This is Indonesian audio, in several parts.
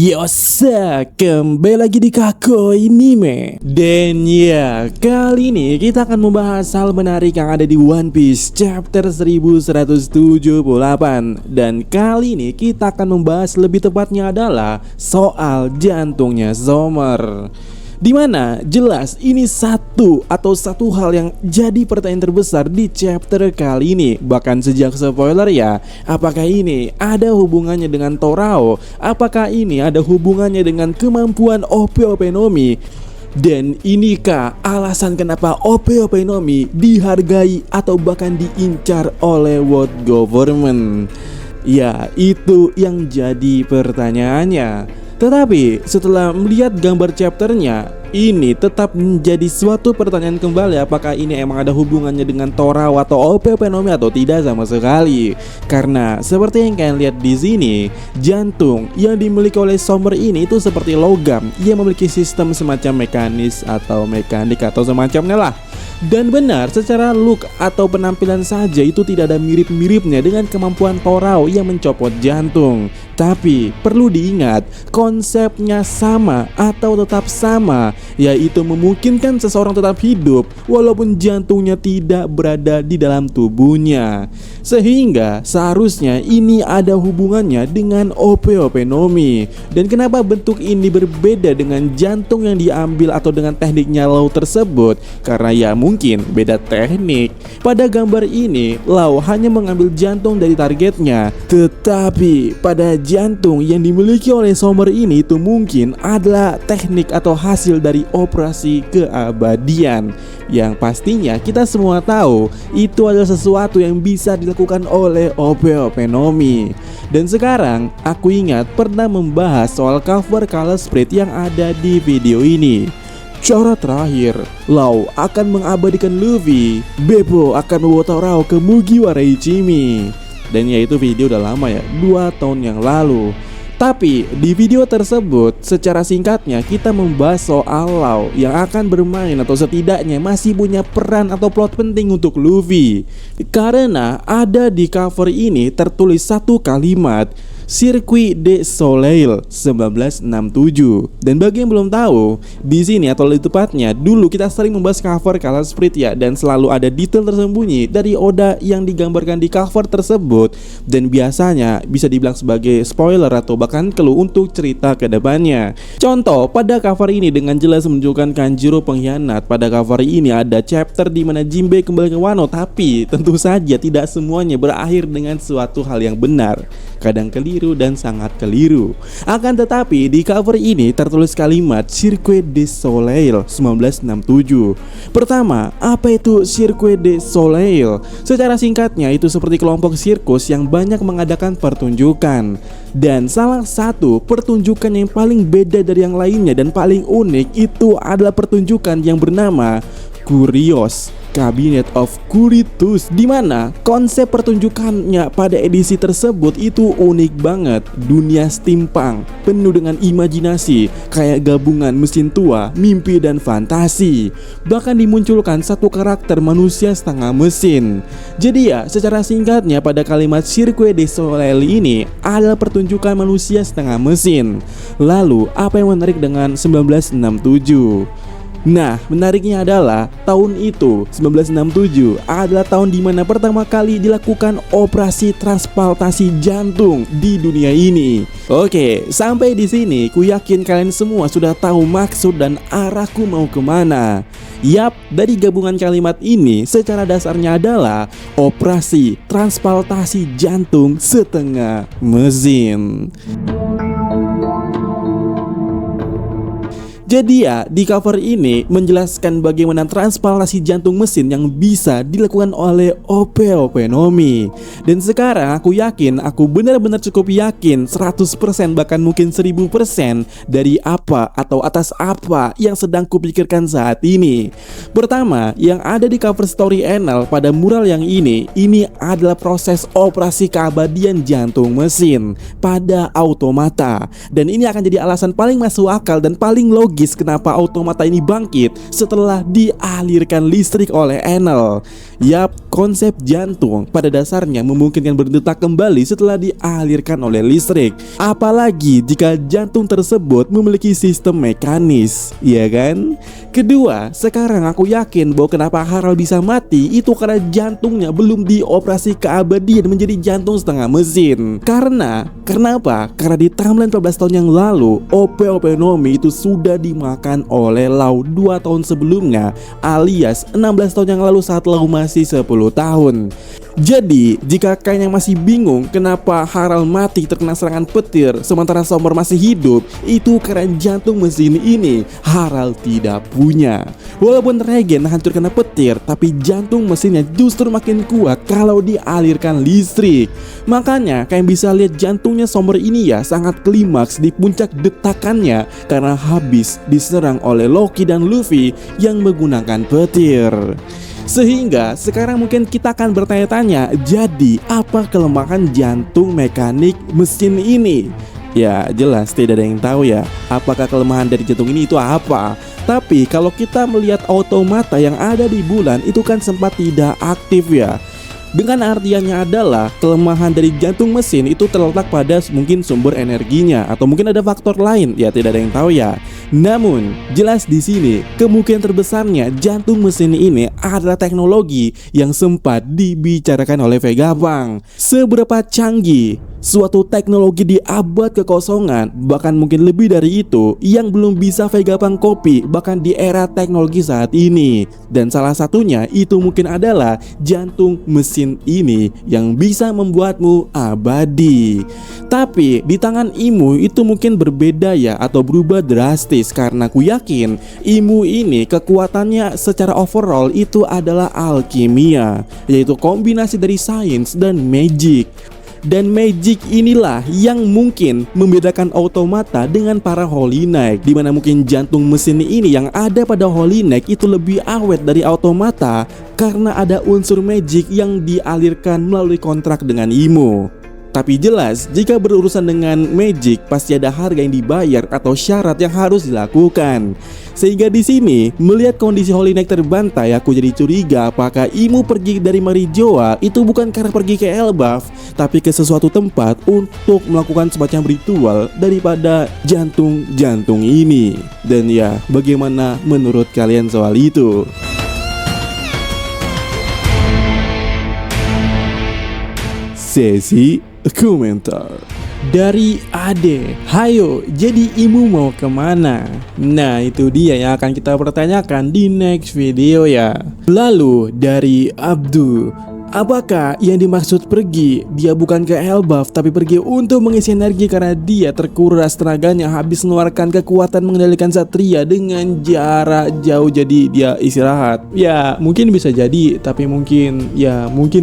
Yosa, kembali lagi di Kako Anime. Dan ya, kali ini kita akan membahas hal menarik yang ada di One Piece chapter 1178. Dan kali ini kita akan membahas lebih tepatnya adalah soal jantungnya Zomer. Dimana jelas ini satu hal yang jadi pertanyaan terbesar di chapter kali ini. Bahkan sejak spoiler ya, apakah ini ada hubungannya dengan Torao? Apakah ini ada hubungannya dengan kemampuan OP-OP Nomi? Dan inikah alasan kenapa OP-OP Nomi dihargai atau bahkan diincar oleh World Government? Ya, itu yang jadi pertanyaannya. Tetapi setelah melihat gambar chapternya, ini tetap menjadi suatu pertanyaan kembali, apakah ini emang ada hubungannya dengan Torao atau OP-OP Nomi atau tidak sama sekali. Karena seperti yang kalian lihat di sini, jantung yang dimiliki oleh Zomer ini itu seperti logam yang memiliki sistem semacam mekanis atau mekanik atau semacamnya lah. Dan benar, secara look atau penampilan saja itu tidak ada mirip-miripnya dengan kemampuan Torao yang mencopot jantung. Tapi perlu diingat, konsepnya sama atau tetap sama, yaitu memungkinkan seseorang tetap hidup walaupun jantungnya tidak berada di dalam tubuhnya. Sehingga seharusnya ini ada hubungannya dengan OP-OP Nomi. Dan kenapa bentuk ini berbeda dengan jantung yang diambil atau dengan tekniknya Law tersebut? Karena ya mungkin beda teknik. Pada gambar ini, Law hanya mengambil jantung dari targetnya, tetapi pada jantung yang dimiliki oleh Zomer ini itu mungkin adalah teknik atau hasil dari operasi keabadian, yang pastinya kita semua tahu itu adalah sesuatu yang bisa dilakukan oleh OP-OP Nomi. Dan sekarang aku ingat pernah membahas soal cover color spread yang ada di video ini. Cara terakhir, Law akan mengabadikan Luffy, Beppo akan membawa Torao ke Mugiwara Ichimi. Dan ya itu video udah lama ya, 2 tahun yang lalu. Tapi di video tersebut secara singkatnya kita membahas soal Law yang akan bermain atau setidaknya masih punya peran atau plot penting untuk Luffy. Karena ada di cover ini tertulis satu kalimat, Circuit du Soleil 1967. Dan bagi yang belum tahu, di sini atau lebih tepatnya dulu kita sering membahas cover color spread ya, dan selalu ada detail tersembunyi dari Oda yang digambarkan di cover tersebut, dan biasanya bisa dibilang sebagai spoiler atau bahkan clue untuk cerita ke depannya. Contoh, pada cover ini dengan jelas menunjukkan Kanjuro pengkhianat. Pada cover ini ada chapter di mana Jinbe kembali ke Wano, tapi tentu saja tidak semuanya berakhir dengan suatu hal yang benar. Kadang keliru dan sangat keliru. Akan tetapi di cover ini tertulis kalimat Circuit du Soleil 1967. Pertama, apa itu Circuit du Soleil? Secara singkatnya itu seperti kelompok sirkus yang banyak mengadakan pertunjukan. Dan salah satu pertunjukan yang paling beda dari yang lainnya dan paling unik itu adalah pertunjukan yang bernama Curious Cabinet of Curitus, di mana konsep pertunjukannya pada edisi tersebut itu unik banget. Dunia steampunk penuh dengan imajinasi, kayak gabungan mesin tua, mimpi dan fantasi. Bahkan dimunculkan satu karakter manusia setengah mesin. Jadi ya, secara singkatnya pada kalimat Circuit du Soleil ini adalah pertunjukan manusia setengah mesin. Lalu apa yang menarik dengan 1967? Nah, menariknya adalah tahun itu 1967 adalah tahun dimana pertama kali dilakukan operasi transplantasi jantung di dunia ini. Oke, sampai di sini ku yakin kalian semua sudah tahu maksud dan arahku mau kemana. Yap, dari gabungan kalimat ini secara dasarnya adalah operasi transplantasi jantung setengah mesin. Jadi ya, di cover ini menjelaskan bagaimana transplantasi jantung mesin yang bisa dilakukan oleh OP-OP Nomi. Dan sekarang aku yakin, aku benar-benar cukup yakin 100% bahkan mungkin 1000% dari apa atau atas apa yang sedang kupikirkan saat ini. Pertama, yang ada di cover story Enel pada mural yang ini adalah proses operasi keabadian jantung mesin pada automata. Dan ini akan jadi alasan paling masuk akal dan paling logis kenapa automata ini bangkit setelah dialirkan listrik oleh Enel. Yap, konsep jantung pada dasarnya memungkinkan berdetak kembali setelah dialirkan oleh listrik. Apalagi jika jantung tersebut memiliki sistem mekanis, ya kan? Kedua, sekarang aku yakin bahwa kenapa Harald bisa mati itu karena jantungnya belum dioperasi keabadian menjadi jantung setengah mesin. Kenapa? Karena di timeline 14 tahun yang lalu, OP Nomi itu sudah dimakan oleh Lau 2 tahun sebelumnya, alias 16 tahun yang lalu saat Lau masih 10 tahun. Jadi, jika kalian yang masih bingung kenapa Harald mati terkena serangan petir sementara Sommer masih hidup, itu karena jantung mesin ini Harald tidak punya. Walaupun regen hancur kena petir, tapi jantung mesinnya justru makin kuat kalau dialirkan listrik. Makanya kalian bisa lihat jantungnya Sommer ini ya sangat klimaks di puncak detakannya karena habis diserang oleh Loki dan Luffy yang menggunakan petir. Sehingga sekarang mungkin kita akan bertanya-tanya, jadi apa kelemahan jantung mekanik mesin ini? Ya jelas tidak ada yang tahu ya apakah kelemahan dari jantung ini itu apa. Tapi kalau kita melihat automata yang ada di bulan itu kan sempat tidak aktif ya. Dengan artiannya adalah kelemahan dari jantung mesin itu terletak pada mungkin sumber energinya atau mungkin ada faktor lain, ya tidak ada yang tahu ya. Namun jelas di sini kemungkinan terbesarnya jantung mesin ini adalah teknologi yang sempat dibicarakan oleh Vegapunk. Seberapa canggih suatu teknologi di abad kekosongan, bahkan mungkin lebih dari itu, yang belum bisa Vegapunk copy bahkan di era teknologi saat ini. Dan salah satunya itu mungkin adalah jantung mesin ini yang bisa membuatmu abadi. Tapi di tangan Imu itu mungkin berbeda ya, atau berubah drastis, karena aku yakin Imu ini kekuatannya secara overall itu adalah alkimia, yaitu kombinasi dari sains dan magic. Dan magic inilah yang mungkin membedakan automata dengan para Holy Knight, dimana mungkin jantung mesin ini yang ada pada Holy Knight itu lebih awet dari automata karena ada unsur magic yang dialirkan melalui kontrak dengan Imu. Tapi jelas jika berurusan dengan magic pasti ada harga yang dibayar atau syarat yang harus dilakukan. Sehingga di sini melihat kondisi Holy Knight terbantai, aku jadi curiga apakah Imu pergi dari Marijoa itu bukan karena pergi ke Elbaf, tapi ke sesuatu tempat untuk melakukan semacam ritual daripada jantung-jantung ini. Dan ya, bagaimana menurut kalian soal itu? Sesi komentar dari Ade. Hayo, jadi Imu mau kemana? Nah itu dia yang akan kita pertanyakan di next video ya. Lalu dari Abdu, apakah yang dimaksud pergi dia bukan ke Elbaf tapi pergi untuk mengisi energi karena dia terkuras tenaganya habis mengeluarkan kekuatan mengendalikan Satria dengan jarak jauh, jadi dia istirahat? Ya mungkin bisa jadi, tapi mungkin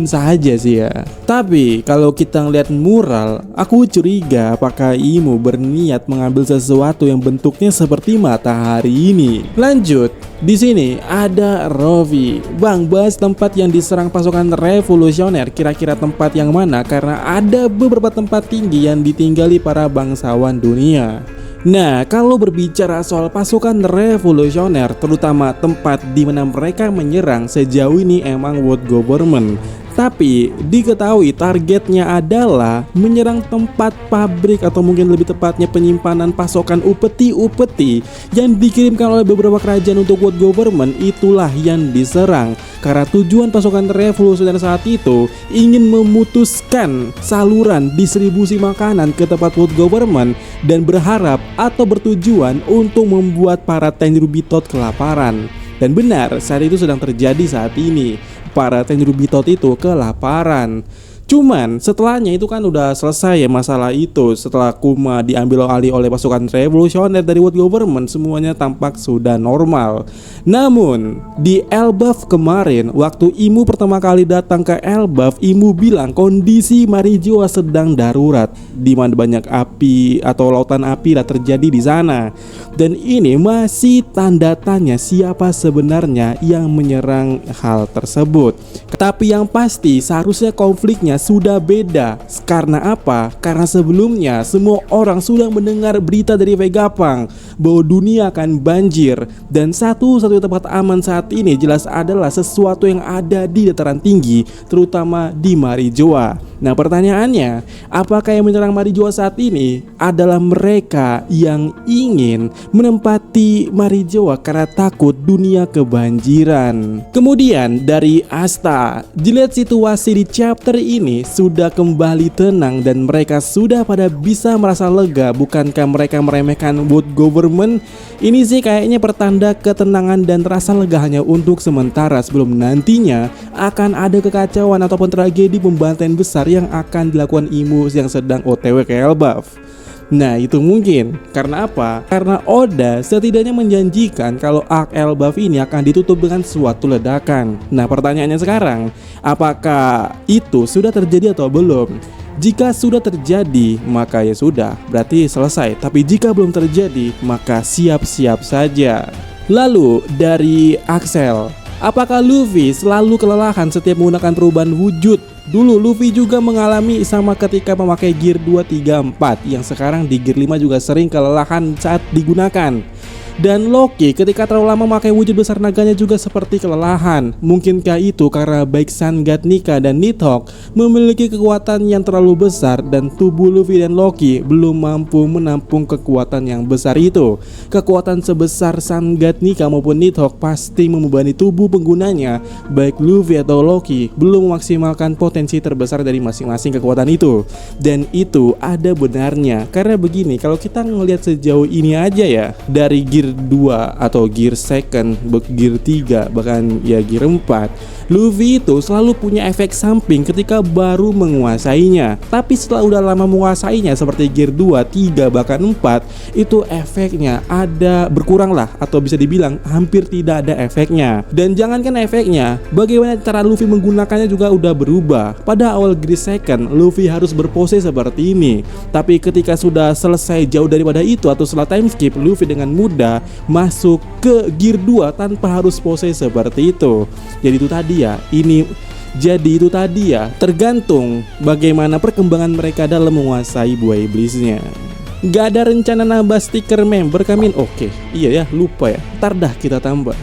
saja sih ya. Tapi kalau kita ngeliat mural, aku curiga apakah Imu berniat mengambil sesuatu yang bentuknya seperti matahari ini. Lanjut, di sini ada Rovi. Bang, bahas tempat yang diserang pasukan revolusioner, kira-kira tempat yang mana? Karena ada beberapa tempat tinggi yang ditinggali para bangsawan dunia. Nah, kalau berbicara soal pasukan revolusioner, terutama tempat di mana mereka menyerang, sejauh ini emang world government. Tapi diketahui targetnya adalah menyerang tempat pabrik atau mungkin lebih tepatnya penyimpanan pasokan upeti-upeti yang dikirimkan oleh beberapa kerajaan untuk world government. Itulah yang diserang karena tujuan pasukan revolusioner saat itu ingin memutuskan saluran distribusi makanan ke tempat world government dan berharap atau bertujuan untuk membuat para Tenryubitot kelaparan. Dan benar, saat itu sedang terjadi saat ini. Para Tenryubitot itu kelaparan. Cuman setelahnya itu kan udah selesai ya masalah itu. Setelah Kuma diambil alih oleh pasukan revolusioner dari world government, semuanya tampak sudah normal. Namun di Elbaf kemarin, waktu Imu pertama kali datang ke Elbaf, Imu bilang kondisi Marijoa sedang darurat, di mana banyak api atau lautan api lah terjadi di sana. Dan ini masih tanda tanya siapa sebenarnya yang menyerang hal tersebut. Tapi yang pasti seharusnya konfliknya sudah beda. Karena apa? Karena sebelumnya semua orang sudah mendengar berita dari Vegapunk bahwa dunia akan banjir. Dan satu-satunya tempat aman saat ini jelas adalah sesuatu yang ada di dataran tinggi, terutama di Marijoa. Nah pertanyaannya, apakah yang menyerang Marijoa saat ini adalah mereka yang ingin menempati Marijoa karena takut dunia kebanjiran? Kemudian dari Asta, dilihat situasi di chapter ini sudah kembali tenang dan mereka sudah pada bisa merasa lega. Bukankah mereka meremehkan world government? Ini sih kayaknya pertanda ketenangan dan rasa lega hanya untuk sementara, sebelum nantinya akan ada kekacauan ataupun tragedi pembantaian besar yang akan dilakukan Imu yang sedang OTW ke Elbaf. Nah itu mungkin karena apa? Karena Oda setidaknya menjanjikan kalau arc Elbaf ini akan ditutup dengan suatu ledakan. Nah pertanyaannya sekarang, apakah itu sudah terjadi atau belum? Jika sudah terjadi, maka ya sudah, berarti selesai. Tapi jika belum terjadi, maka siap-siap saja. Lalu dari Axel, apakah Luffy selalu kelelahan setiap menggunakan perubahan wujud? Dulu Luffy juga mengalami sama ketika memakai gear 2, 3, 4, yang sekarang di gear 5 juga sering kelelahan saat digunakan. Dan Loki ketika terlalu lama memakai wujud besar naganya juga seperti kelelahan. Mungkinkah itu karena baik Sun God Nika dan Nidhogg memiliki kekuatan yang terlalu besar dan tubuh Luffy dan Loki belum mampu menampung kekuatan yang besar itu? Kekuatan sebesar Sun God Nika maupun Nidhogg pasti membebani tubuh penggunanya. Baik Luffy atau Loki belum memaksimalkan potensi terbesar dari masing-masing kekuatan itu. Dan itu ada benarnya. Karena begini, kalau kita ngelihat sejauh ini aja ya, dari gear 2 atau gear second, gear 3, bahkan ya gear 4, Luffy itu selalu punya efek samping ketika baru menguasainya. Tapi setelah udah lama menguasainya seperti gear 2, 3, bahkan 4, itu efeknya ada berkurang lah, atau bisa dibilang hampir tidak ada efeknya. Dan jangankan efeknya, bagaimana cara Luffy menggunakannya juga udah berubah. Pada awal gear second, Luffy harus berpose seperti ini. Tapi ketika sudah selesai jauh daripada itu atau setelah time skip, Luffy dengan mudah masuk ke gear 2 tanpa harus pose seperti itu. Jadi itu tadi ya, tergantung bagaimana perkembangan mereka dalam menguasai buah iblisnya. Gak ada rencana nambah stiker member Kamin? Oke, iya ya, lupa ya, ntar dah kita tambah.